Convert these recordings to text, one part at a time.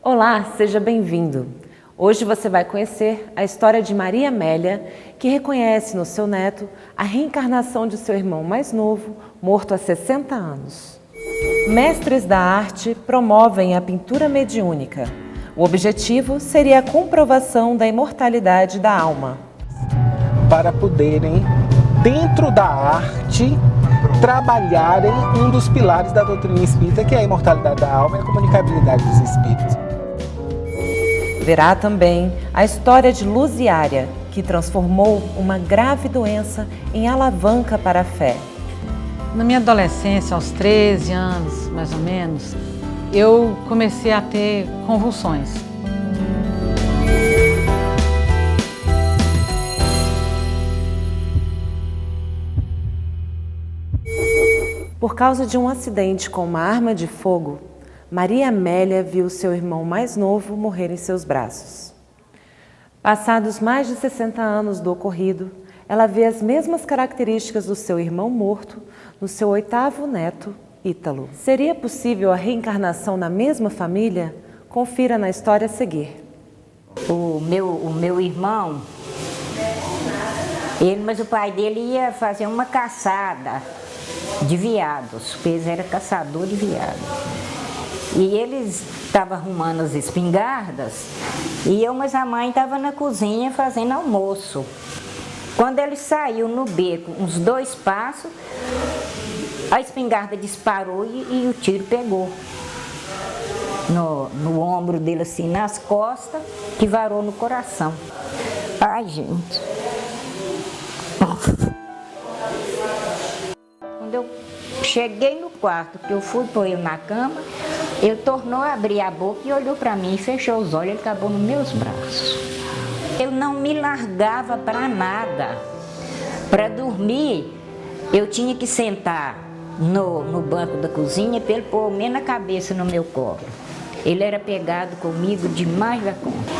Olá, seja bem-vindo. Hoje você vai conhecer a história de Maria Amélia, que reconhece no seu neto a reencarnação de seu irmão mais novo, morto há 60 anos. Mestres da arte promovem a pintura mediúnica. O objetivo seria a comprovação da imortalidade da alma. Para poderem, dentro da arte, trabalharem um dos pilares da doutrina espírita, que é a imortalidade da alma e a comunicabilidade dos espíritos. Verá também a história de Luziária, que transformou uma grave doença em alavanca para a fé. Na minha adolescência, aos 13 anos, mais ou menos, eu comecei a ter convulsões. Por causa de um acidente com uma arma de fogo, Maria Amélia viu seu irmão mais novo morrer em seus braços. Passados mais de 60 anos do ocorrido, ela vê as mesmas características do seu irmão morto no seu 8º neto, Ítalo. Seria possível a reencarnação na mesma família? Confira na história a seguir. O meu irmão, mas o pai dele ia fazer uma caçada de veados, porque eles eram caçador de veados. E eles estavam arrumando as espingardas, mas a mãe estava na cozinha fazendo almoço. Quando ele saiu no beco, uns 2 passos, a espingarda disparou e o tiro pegou no ombro dele, assim, nas costas, que varou no coração. Ai, gente. Quando eu cheguei no quarto, que eu fui pôr ele na cama, ele tornou a abrir a boca e olhou para mim e fechou os olhos, ele acabou nos meus braços. Ele não me largava para nada. Para dormir, eu tinha que sentar no banco da cozinha para ele pôr o menos a cabeça no meu colo. Ele era pegado comigo demais da conta.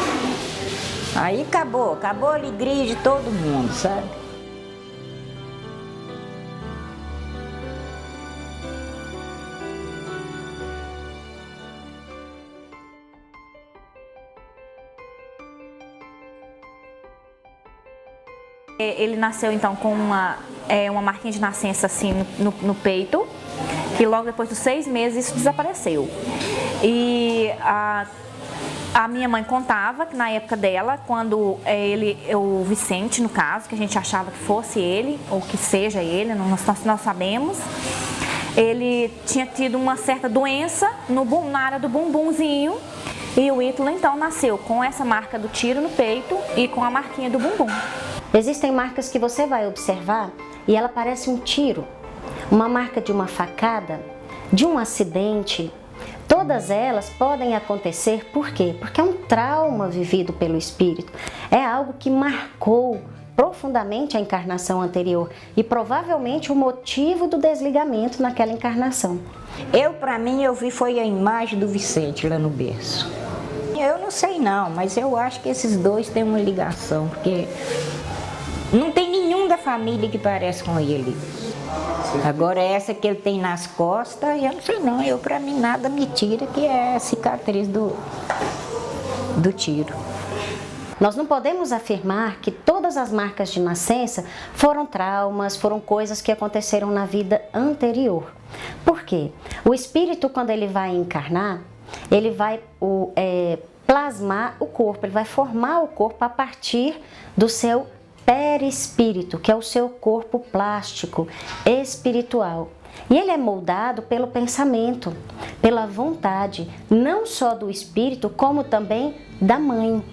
Aí acabou a alegria de todo mundo, sabe? Ele nasceu então com uma marquinha de nascença assim no peito, que logo depois dos 6 meses isso desapareceu. E a minha mãe contava que na época dela, quando o Vicente, no caso, que a gente achava que fosse ele, ou que seja ele, nós sabemos, ele tinha tido uma certa doença na área do bumbumzinho, e o Ítalo então nasceu com essa marca do tiro no peito e com a marquinha do bumbum. Existem marcas que você vai observar e ela parece um tiro, uma marca de uma facada, de um acidente. Todas elas podem acontecer, por quê? Porque é um trauma vivido pelo espírito, é algo que marcou profundamente a encarnação anterior e provavelmente o motivo do desligamento naquela encarnação. Para mim, eu vi foi a imagem do Vicente lá no berço. Eu não sei não, mas eu acho que esses dois têm uma ligação, porque não tem nenhum da família que parece com ele. Agora essa que ele tem nas costas, eu não sei não, para mim nada me tira, que é a cicatriz do tiro. Nós não podemos afirmar que todas as marcas de nascença foram traumas, foram coisas que aconteceram na vida anterior. Por quê? O espírito, quando ele vai encarnar, ele vai plasmar o corpo, ele vai formar o corpo a partir do seu perispírito, que é o seu corpo plástico, espiritual. E ele é moldado pelo pensamento, pela vontade, não só do espírito, como também da mãe.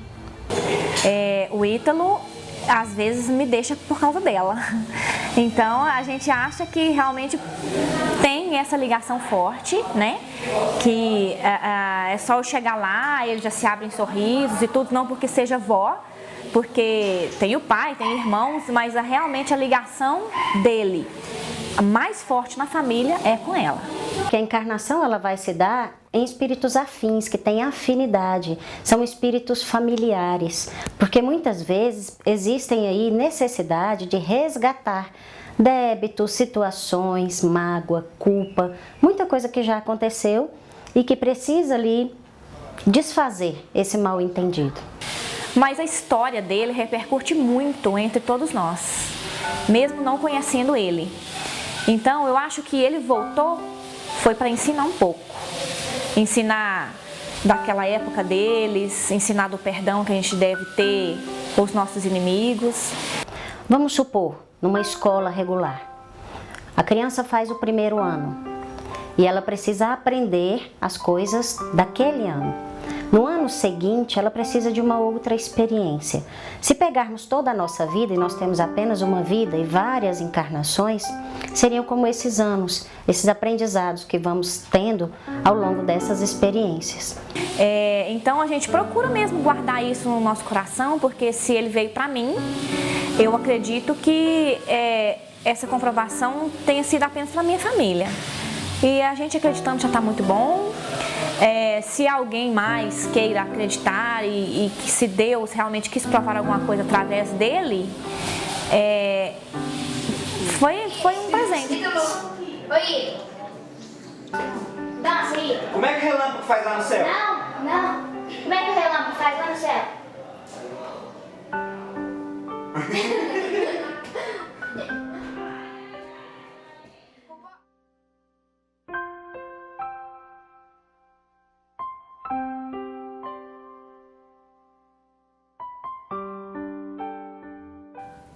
O Ítalo, às vezes, me deixa por causa dela. Então, a gente acha que realmente tem essa ligação forte, né? Que é só eu chegar lá, eles já se abrem sorrisos e tudo, não porque seja vó, porque tem o pai, tem irmãos, mas realmente a ligação dele, a mais forte na família, é com ela. Que a encarnação ela vai se dar em espíritos afins, que têm afinidade, são espíritos familiares, porque muitas vezes existem aí necessidade de resgatar débitos, situações, mágoa, culpa, muita coisa que já aconteceu e que precisa ali desfazer esse mal-entendido. Mas a história dele repercute muito entre todos nós, mesmo não conhecendo ele. Então eu acho que ele voltou foi para ensinar um pouco, ensinar daquela época deles, ensinar do perdão que a gente deve ter aos nossos inimigos. Vamos supor, numa escola regular, a criança faz o primeiro ano e ela precisa aprender as coisas daquele ano. No ano seguinte, ela precisa de uma outra experiência. Se pegarmos toda a nossa vida, e nós temos apenas uma vida e várias encarnações, seriam como esses anos, esses aprendizados que vamos tendo ao longo dessas experiências. Então a gente procura mesmo guardar isso no nosso coração, porque se ele veio para mim, eu acredito que essa comprovação tenha sido apenas para minha família. E a gente acreditando já está muito bom. Se alguém mais queira acreditar e que se Deus realmente quis provar alguma coisa através dele, foi um presente. Oi, dança aí. Como é que o relâmpago faz lá no céu? Não. Como é que o relâmpago faz lá no céu?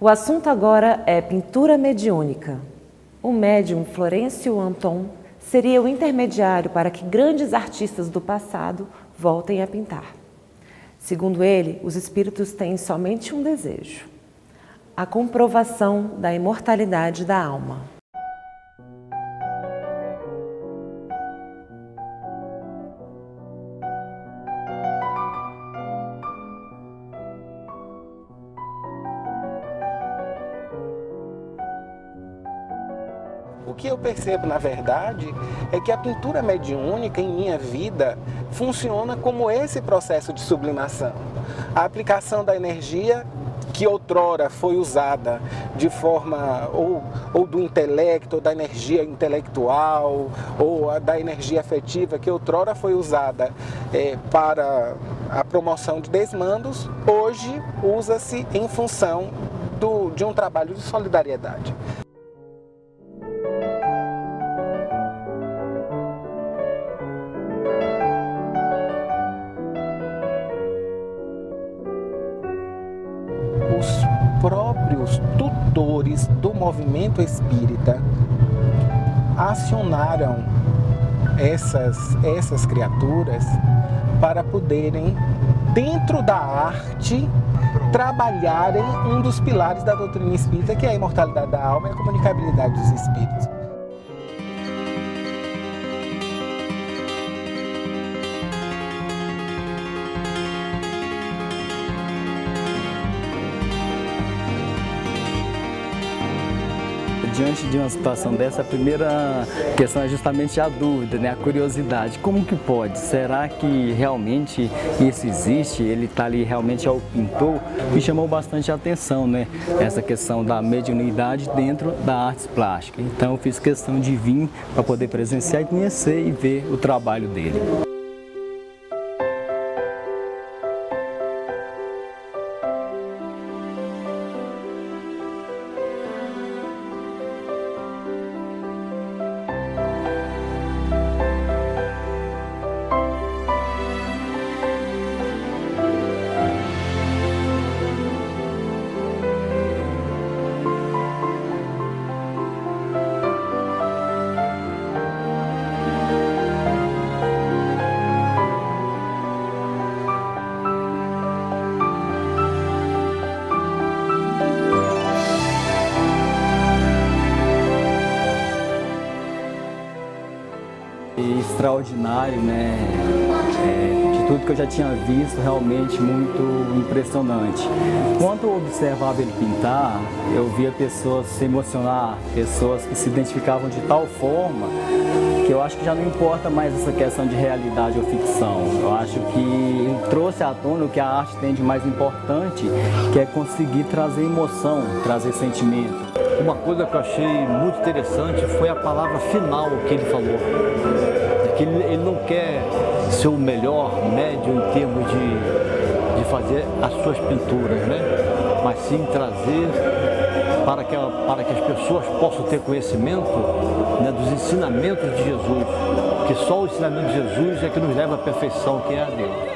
O assunto agora é pintura mediúnica. O médium Florencio Anton seria o intermediário para que grandes artistas do passado voltem a pintar. Segundo ele, os espíritos têm somente um desejo: a comprovação da imortalidade da alma. O que eu percebo, na verdade, é que a pintura mediúnica em minha vida funciona como esse processo de sublimação. A aplicação da energia que outrora foi usada de forma ou do intelecto, ou da energia intelectual, ou da energia afetiva que outrora foi usada para a promoção de desmandos, hoje usa-se em função de um trabalho de solidariedade. Os próprios tutores do movimento espírita acionaram essas criaturas para poderem, dentro da arte, trabalharem um dos pilares da doutrina espírita, que é a imortalidade da alma e a comunicabilidade dos espíritos. Diante de uma situação dessa, a primeira questão é justamente a dúvida, né? A curiosidade. Como que pode? Será que realmente isso existe? Ele está ali realmente ao pintor? Me chamou bastante a atenção, né? Essa questão da mediunidade dentro da arte plástica. Então eu fiz questão de vir para poder presenciar e conhecer e ver o trabalho dele. Extraordinário, né? De tudo que eu já tinha visto, realmente muito impressionante. Quando eu observava ele pintar, eu via pessoas se emocionar, pessoas que se identificavam de tal forma que eu acho que já não importa mais essa questão de realidade ou ficção. Eu acho que ele trouxe à tona o que a arte tem de mais importante, que é conseguir trazer emoção, trazer sentimento. Uma coisa que eu achei muito interessante foi a palavra final que ele falou. Que ele não quer ser o melhor médium em termos de fazer as suas pinturas, né? Mas sim trazer para que as pessoas possam ter conhecimento, né, dos ensinamentos de Jesus, que só o ensinamento de Jesus é que nos leva à perfeição, que é a Deus.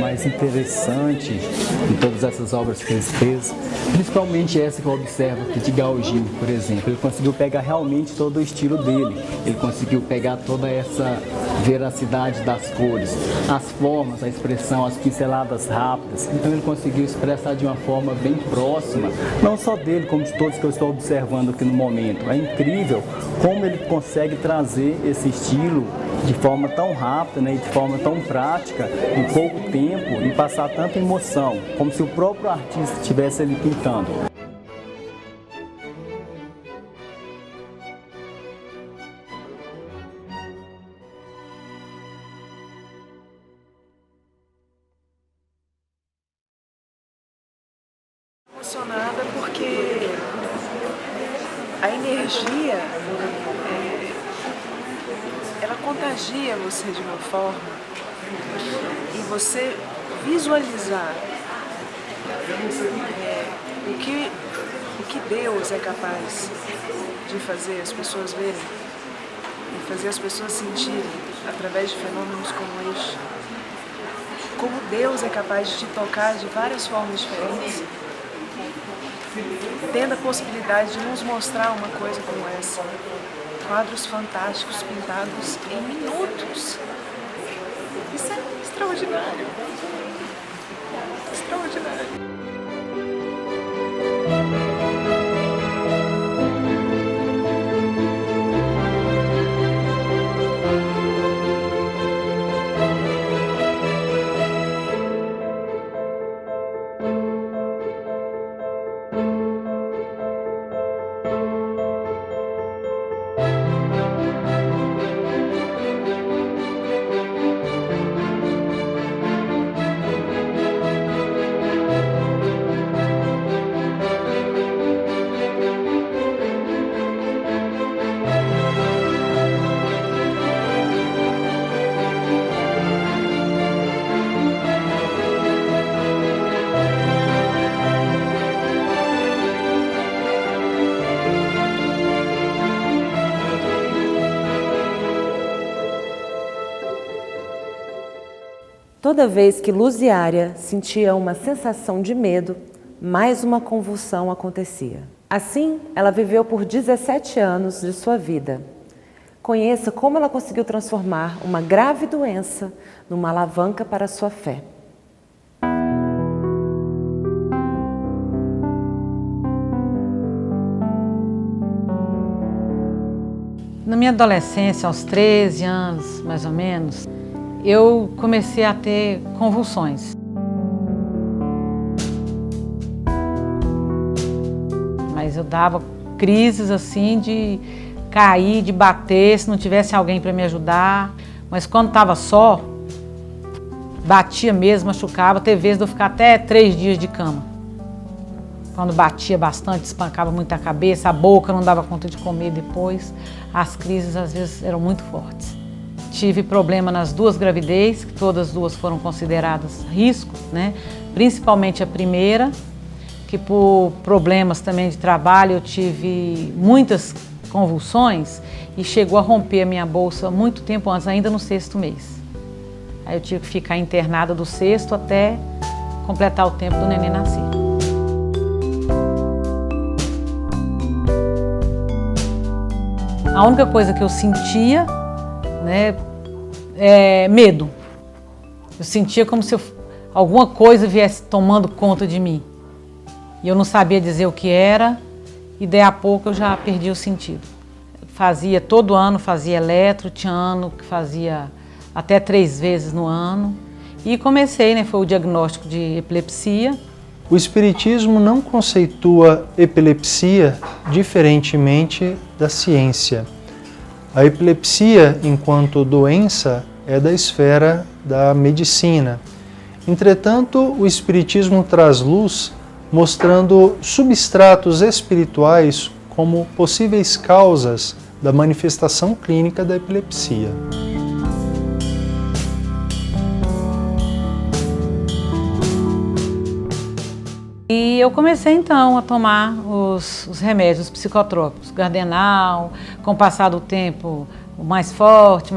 Mais interessante em todas essas obras que ele fez, principalmente essa que eu observo aqui de Gal Gil, por exemplo. Ele conseguiu pegar realmente todo o estilo dele, ele conseguiu pegar toda essa veracidade das cores, as formas, a expressão, as pinceladas rápidas. Então ele conseguiu expressar de uma forma bem próxima, não só dele, como de todos que eu estou observando aqui no momento. É incrível como ele consegue trazer esse estilo de forma tão rápida, né, e de forma tão prática, em pouco tempo, e passar tanta emoção, como se o próprio artista estivesse ali pintando. Emocionada porque a energia ela contagia você de uma forma, e você visualizar o que Deus é capaz de fazer as pessoas verem e fazer as pessoas sentirem através de fenômenos como este, como Deus é capaz de te tocar de várias formas diferentes, tendo a possibilidade de nos mostrar uma coisa como essa. Quadros fantásticos pintados em minutos. Isso é extraordinário. Extraordinário. Toda vez que Luziária sentia uma sensação de medo, mais uma convulsão acontecia. Assim, ela viveu por 17 anos de sua vida. Conheça como ela conseguiu transformar uma grave doença numa alavanca para a sua fé. Na minha adolescência, aos 13 anos, mais ou menos, eu comecei a ter convulsões. Mas eu dava crises assim de cair, de bater, se não tivesse alguém para me ajudar. Mas quando estava só, batia mesmo, machucava. Teve vezes de eu ficar até 3 dias de cama. Quando batia bastante, espancava muito a cabeça, a boca não dava conta de comer depois. As crises às vezes eram muito fortes. Tive problema nas 2 gravidez, que todas as 2 foram consideradas risco, né? Principalmente a primeira, que por problemas também de trabalho eu tive muitas convulsões e chegou a romper a minha bolsa muito tempo antes, ainda no 6º mês. Aí eu tive que ficar internada do 6º até completar o tempo do neném nascer. A única coisa que eu sentia, né, é medo. Eu sentia como se alguma coisa viesse tomando conta de mim. E eu não sabia dizer o que era, e daí a pouco eu já perdi o sentido. Fazia todo ano, fazia eletro, tinha ano que fazia até 3 vezes no ano. E comecei, né, foi o diagnóstico de epilepsia. O Espiritismo não conceitua epilepsia diferentemente da ciência. A epilepsia, enquanto doença, é da esfera da medicina. Entretanto, o Espiritismo traz luz mostrando substratos espirituais como possíveis causas da manifestação clínica da epilepsia. E eu comecei então a tomar os remédios psicotrópicos, Gardenal, com o passar do tempo mais forte,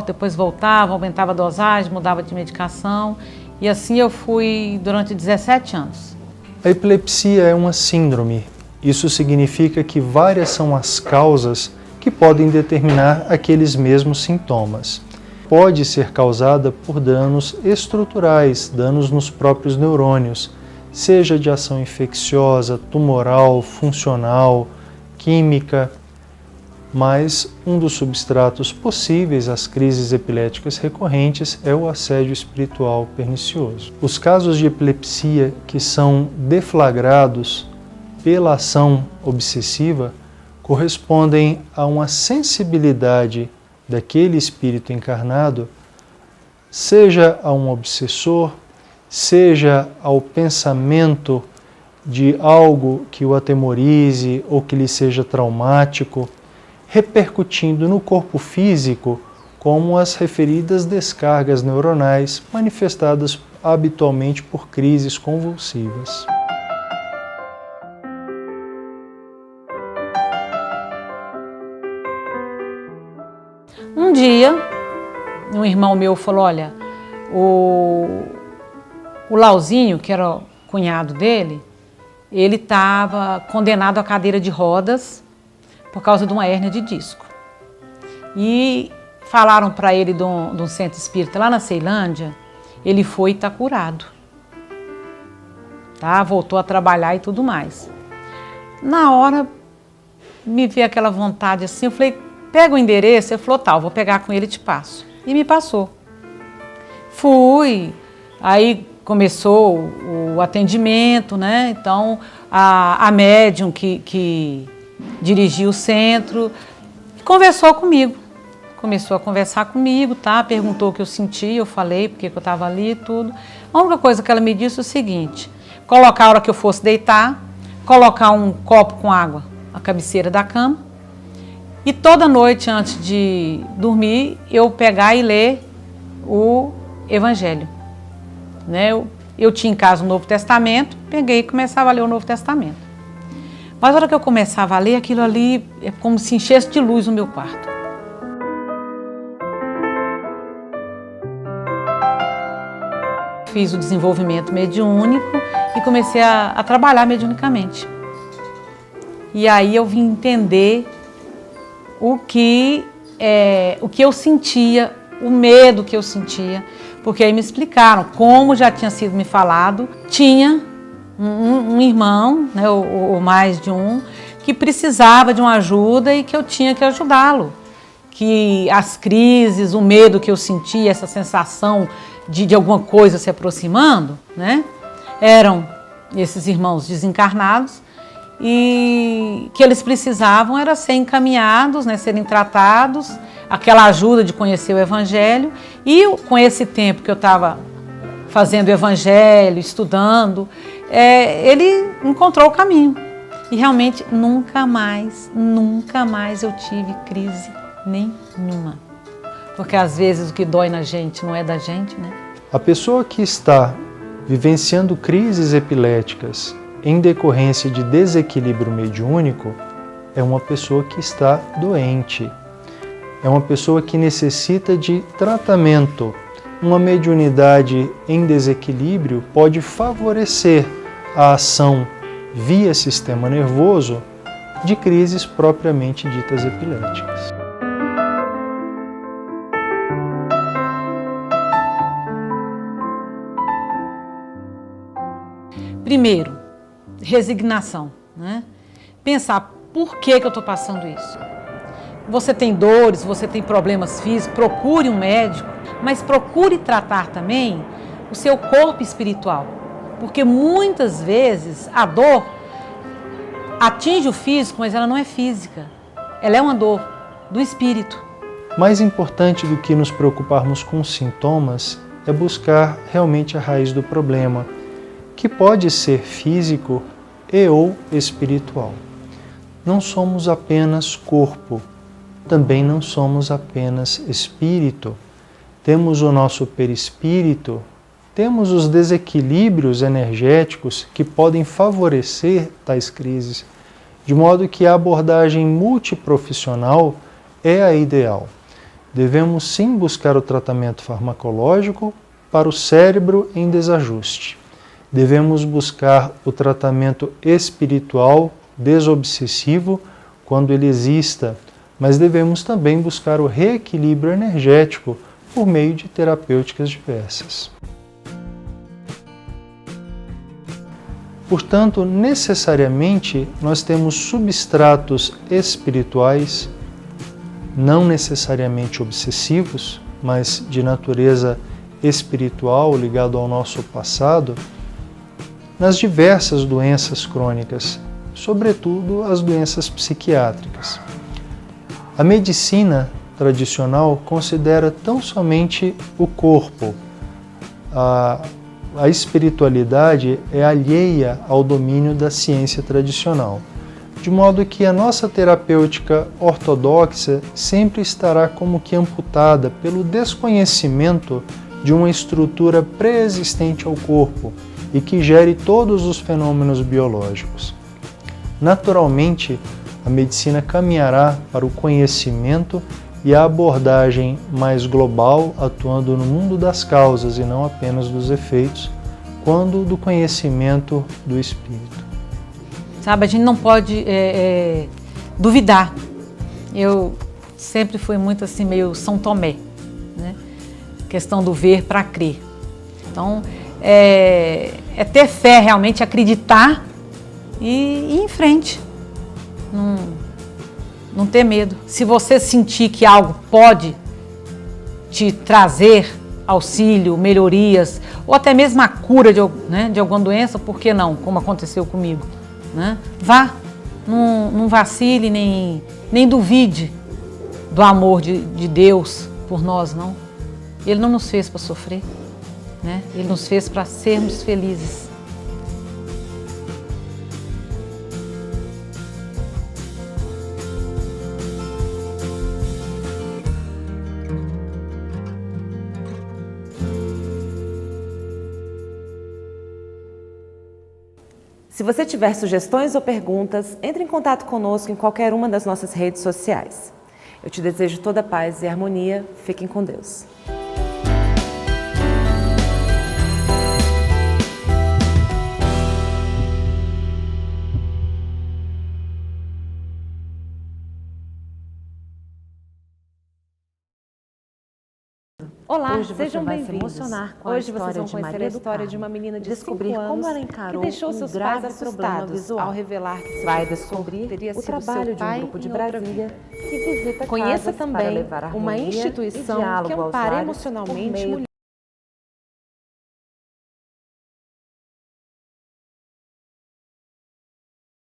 depois voltava, aumentava a dosagem, mudava de medicação e assim eu fui durante 17 anos. A epilepsia é uma síndrome. Isso significa que várias são as causas que podem determinar aqueles mesmos sintomas. Pode ser causada por danos estruturais, danos nos próprios neurônios, seja de ação infecciosa, tumoral, funcional, química, mas um dos substratos possíveis às crises epiléticas recorrentes é o assédio espiritual pernicioso. Os casos de epilepsia que são deflagrados pela ação obsessiva correspondem a uma sensibilidade daquele espírito encarnado, seja a um obsessor, seja ao pensamento de algo que o atemorize ou que lhe seja traumático, repercutindo no corpo físico como as referidas descargas neuronais manifestadas habitualmente por crises convulsivas. Um dia, um irmão meu falou, olha, o Lauzinho, que era o cunhado dele, ele estava condenado à cadeira de rodas por causa de uma hérnia de disco. E falaram para ele de um centro espírita lá na Ceilândia, ele foi e está curado. Tá? Voltou a trabalhar e tudo mais. Na hora, me veio aquela vontade assim, eu falei, pega o endereço, ele falou, tá, eu vou pegar com ele e te passo. E me passou. Fui, aí começou o atendimento, né? Então, a médium que dirigiu o centro conversou comigo. Começou a conversar comigo, tá? Perguntou o que eu sentia, eu falei porque eu estava ali e tudo. A única coisa que ela me disse é o seguinte, colocar a hora que eu fosse deitar, colocar um copo com água à cabeceira da cama e toda noite antes de dormir eu pegar e ler o Evangelho. Né? Eu tinha em casa o Novo Testamento, peguei e começava a ler o Novo Testamento. Mas a hora que eu começava a ler, aquilo ali é como se enchesse de luz no meu quarto. Fiz o desenvolvimento mediúnico e comecei a trabalhar mediunicamente. E aí eu vim entender o que eu sentia, o medo que eu sentia, porque aí me explicaram, como já tinha sido me falado, tinha um irmão, né, ou mais de um, que precisava de uma ajuda e que eu tinha que ajudá-lo. Que as crises, o medo que eu sentia, essa sensação de alguma coisa se aproximando, né, eram esses irmãos desencarnados e que eles precisavam era ser encaminhados, né, serem tratados, aquela ajuda de conhecer o Evangelho e com esse tempo que eu estava fazendo o Evangelho, estudando, ele encontrou o caminho e realmente nunca mais eu tive crise nenhuma, porque às vezes o que dói na gente não é da gente, né? A pessoa que está vivenciando crises epiléticas em decorrência de desequilíbrio mediúnico é uma pessoa que está doente, é uma pessoa que necessita de tratamento. Uma mediunidade em desequilíbrio pode favorecer a ação via sistema nervoso de crises propriamente ditas epiléticas. Primeiro, resignação, né? Pensar, por que eu estou passando isso? Você tem dores, você tem problemas físicos, procure um médico, mas procure tratar também o seu corpo espiritual, porque muitas vezes a dor atinge o físico, mas ela não é física, ela é uma dor do espírito. Mais importante do que nos preocuparmos com os sintomas é buscar realmente a raiz do problema, que pode ser físico e ou espiritual. Não somos apenas corpo, também não somos apenas espírito. Temos o nosso perispírito, temos os desequilíbrios energéticos que podem favorecer tais crises, de modo que a abordagem multiprofissional é a ideal. Devemos sim buscar o tratamento farmacológico para o cérebro em desajuste. Devemos buscar o tratamento espiritual desobsessivo quando ele exista, mas devemos também buscar o reequilíbrio energético por meio de terapêuticas diversas. Portanto, necessariamente, nós temos substratos espirituais, não necessariamente obsessivos, mas de natureza espiritual, ligado ao nosso passado, nas diversas doenças crônicas, sobretudo as doenças psiquiátricas. A medicina tradicional considera tão somente o corpo. A espiritualidade é alheia ao domínio da ciência tradicional, de modo que a nossa terapêutica ortodoxa sempre estará como que amputada pelo desconhecimento de uma estrutura pré-existente ao corpo e que gere todos os fenômenos biológicos. Naturalmente, a medicina caminhará para o conhecimento e a abordagem mais global, atuando no mundo das causas e não apenas dos efeitos, quando do conhecimento do espírito. Sabe, a gente não pode duvidar. Eu sempre fui muito assim, meio São Tomé, né? Questão do ver para crer. Então, é ter fé realmente, acreditar e ir em frente. Não ter medo. Se você sentir que algo pode te trazer auxílio, melhorias, ou até mesmo a cura de alguma doença, por que não? Como aconteceu comigo. Né? Vá, não vacile, nem duvide do amor de Deus por nós, não. Ele não nos fez para sofrer, né? Ele nos fez para sermos felizes. Se você tiver sugestões ou perguntas, entre em contato conosco em qualquer uma das nossas redes sociais. Eu te desejo toda a paz e harmonia. Fiquem com Deus. Olá, Hoje sejam você vai se bem-vindos. emocionar com a Hoje vocês história vão de conhecer Maria a do história Carmo de uma menina de descobrir 5 anos como ela que encarou deixou um seus grave pais problema assustados visual. ao revelar que seu Vai professor descobrir teria o sido trabalho seu de pai um grupo de em outra Brasília vida. que visita Conheça casas para também levar uma harmonia instituição e diálogo que aos ampara lares por emocionalmente meio mulheres.